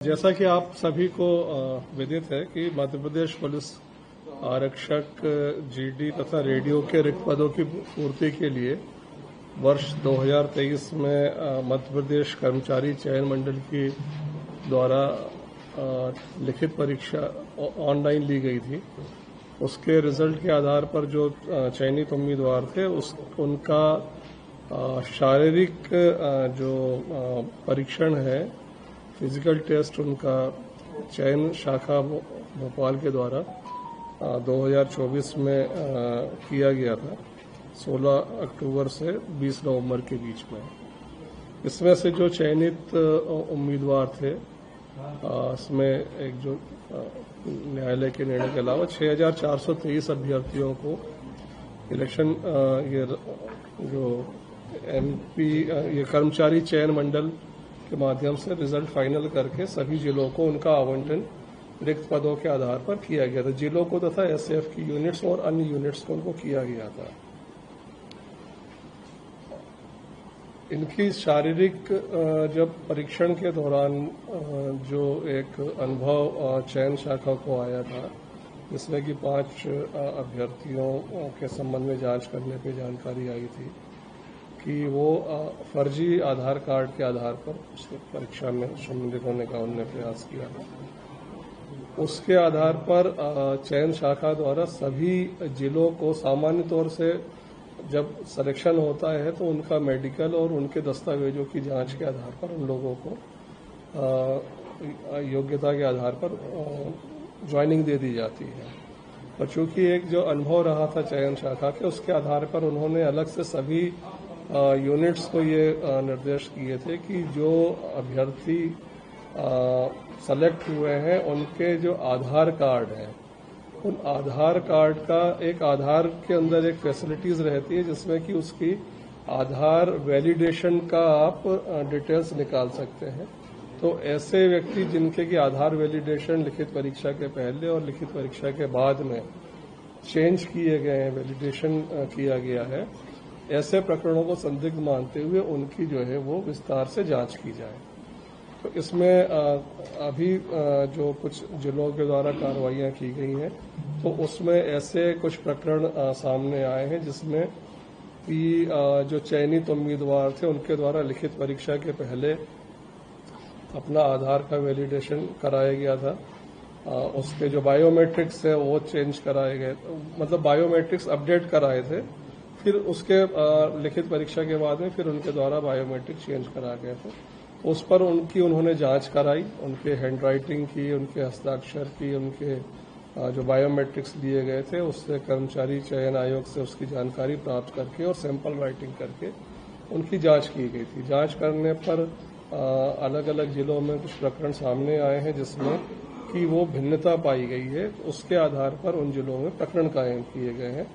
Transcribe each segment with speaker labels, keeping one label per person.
Speaker 1: जैसा कि आप सभी को विदित है कि मध्य प्रदेश पुलिस आरक्षक जीडी तथा रेडियो के रिक्त पदों की पूर्ति के लिए वर्ष 2023 में मध्य प्रदेश कर्मचारी चयन मंडल की द्वारा लिखित परीक्षा ऑनलाइन ली गई थी। उसके रिजल्ट के आधार पर जो चयनित उम्मीदवार थे उनका शारीरिक जो परीक्षण है, फिजिकल टेस्ट, उनका चयन शाखा भोपाल के द्वारा 2024 में किया गया था, 16 अक्टूबर से 20 नवंबर के बीच में। इसमें से जो चयनित उम्मीदवार थे, इसमें एक जो न्यायालय के निर्णय के अलावा 6,423 अभ्यर्थियों को इलेक्शन ये जो एमपी ये कर्मचारी चयन मंडल के माध्यम से रिजल्ट फाइनल करके सभी जिलों को उनका आवंटन रिक्त पदों के आधार पर किया गया था। जिलों को तथा एसएफ की यूनिट्स और अन्य यूनिट्स को उनको किया गया था। इनकी शारीरिक जब परीक्षण के दौरान जो एक अनुभव चयन शाखा को आया था, जिसमें कि 5 अभ्यर्थियों के संबंध में जांच करने पे जानकारी आई थी कि वो फर्जी आधार कार्ड के आधार पर उस परीक्षा में सम्मिलित होने का उन्होंने प्रयास किया था। उसके आधार पर चयन शाखा द्वारा सभी जिलों को सामान्य तौर से जब सिलेक्शन होता है तो उनका मेडिकल और उनके दस्तावेजों की जांच के आधार पर उन लोगों को योग्यता के आधार पर ज्वाइनिंग दे दी जाती है। और चूंकि एक जो अनुभव रहा था चयन शाखा के, उसके आधार पर उन्होंने अलग से सभी यूनिट्स को ये निर्देश किए थे कि जो अभ्यर्थी सेलेक्ट हुए हैं उनके जो आधार कार्ड हैं, उन आधार कार्ड का एक आधार के अंदर एक फैसिलिटीज रहती है जिसमें कि उसकी आधार वैलिडेशन का आप डिटेल्स निकाल सकते हैं। तो ऐसे व्यक्ति जिनके की आधार वैलिडेशन लिखित परीक्षा के पहले और लिखित परीक्षा के बाद में चेंज किए गए हैं, वैलिडेशन किया गया है, ऐसे प्रकरणों को संदिग्ध मानते हुए उनकी जो है वो विस्तार से जांच की जाए। तो इसमें अभी जो कुछ जिलों के द्वारा कार्रवाइयां की गई हैं, तो उसमें ऐसे कुछ प्रकरण सामने आए हैं जिसमें कि जो चयनित उम्मीदवार थे उनके द्वारा लिखित परीक्षा के पहले अपना आधार का वैलिडेशन कराया गया था। उसके जो बायोमेट्रिक्स है वो चेंज कराए गए, मतलब बायोमेट्रिक्स अपडेट कराए थे, फिर उसके लिखित परीक्षा के बाद में फिर उनके द्वारा बायोमेट्रिक चेंज करा गए थे। उस पर उन्होंने जांच कराई, उनके हैंडराइटिंग की, उनके हस्ताक्षर की, उनके जो बायोमेट्रिक्स लिए गए थे उससे कर्मचारी चयन आयोग से उसकी जानकारी प्राप्त करके और सैंपल राइटिंग करके उनकी जांच की गई थी। जांच करने पर अलग अलग जिलों में कुछ प्रकरण सामने आए हैं जिसमें कि वो भिन्नता पाई गई है। उसके आधार पर उन जिलों में प्रकरण कायम किए गए हैं।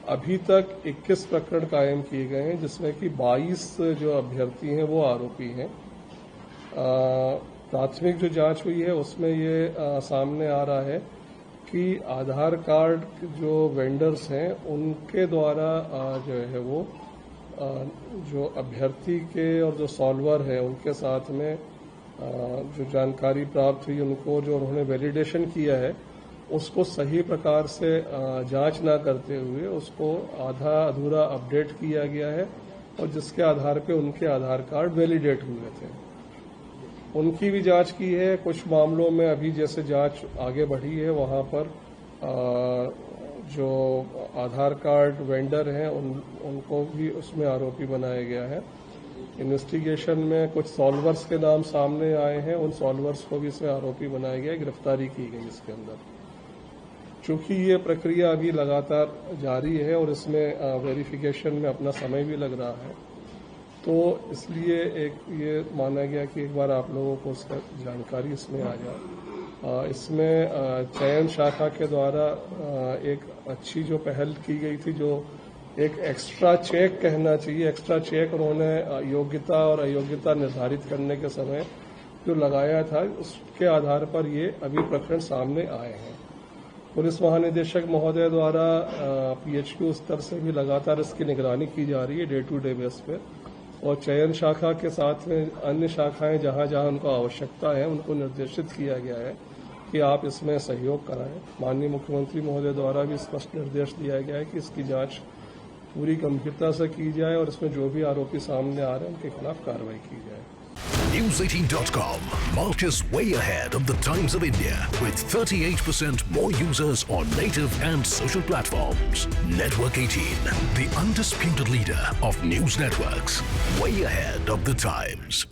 Speaker 1: अभी तक 21 प्रकरण कायम किए गए हैं जिसमें कि 22 जो अभ्यर्थी हैं वो आरोपी हैं। प्राथमिक जो जांच हुई है उसमें ये सामने आ रहा है कि आधार कार्ड जो वेंडर्स हैं उनके द्वारा जो है वो जो अभ्यर्थी के और जो सॉल्वर है उनके साथ में जो जानकारी प्राप्त हुई, उनको जो उन्होंने वैलिडेशन किया है उसको सही प्रकार से जांच ना करते हुए उसको आधा अधूरा अपडेट किया गया है और जिसके आधार पे उनके आधार कार्ड वैलिडेट हुए थे। उनकी भी जांच की है। कुछ मामलों में अभी जैसे जांच आगे बढ़ी है वहां पर जो आधार कार्ड वेंडर हैं उनको भी उसमें आरोपी बनाया गया है। इन्वेस्टिगेशन में कुछ सॉल्वर्स के नाम सामने आए हैं, उन सॉल्वर्स को भी इसमें आरोपी बनाया गया, गिरफ्तारी की गई इसके अंदर। चूंकि ये प्रक्रिया अभी लगातार जारी है और इसमें वेरिफिकेशन में अपना समय भी लग रहा है, तो इसलिए एक ये माना गया कि एक बार आप लोगों को उसका जानकारी इसमें आ जाए। इसमें चयन शाखा के द्वारा एक अच्छी जो पहल की गई थी, जो एक एक्स्ट्रा चेक कहना चाहिए, एक्स्ट्रा चेक उन्होंने योग्यता और अयोग्यता निर्धारित करने के समय जो लगाया था, उसके आधार पर ये अभी प्रकरण सामने आए हैं। पुलिस महानिदेशक महोदय द्वारा पीएचक्यू स्तर से भी लगातार इसकी निगरानी की जा रही है, डे टू डे बेस पे। और चयन शाखा के साथ में अन्य शाखाएं जहां जहां उनको आवश्यकता है उनको निर्देशित किया गया है कि आप इसमें सहयोग कराएं। माननीय मुख्यमंत्री महोदय द्वारा भी स्पष्ट निर्देश दिया गया है कि इसकी जांच पूरी गंभीरता से की जाए और इसमें जो भी आरोपी सामने आ रहे हैं उनके खिलाफ कार्रवाई की जाए।
Speaker 2: News18.com marches way ahead of the Times of India with 38% more users on native and social platforms. Network 18, the undisputed leader of news networks, way ahead of the Times.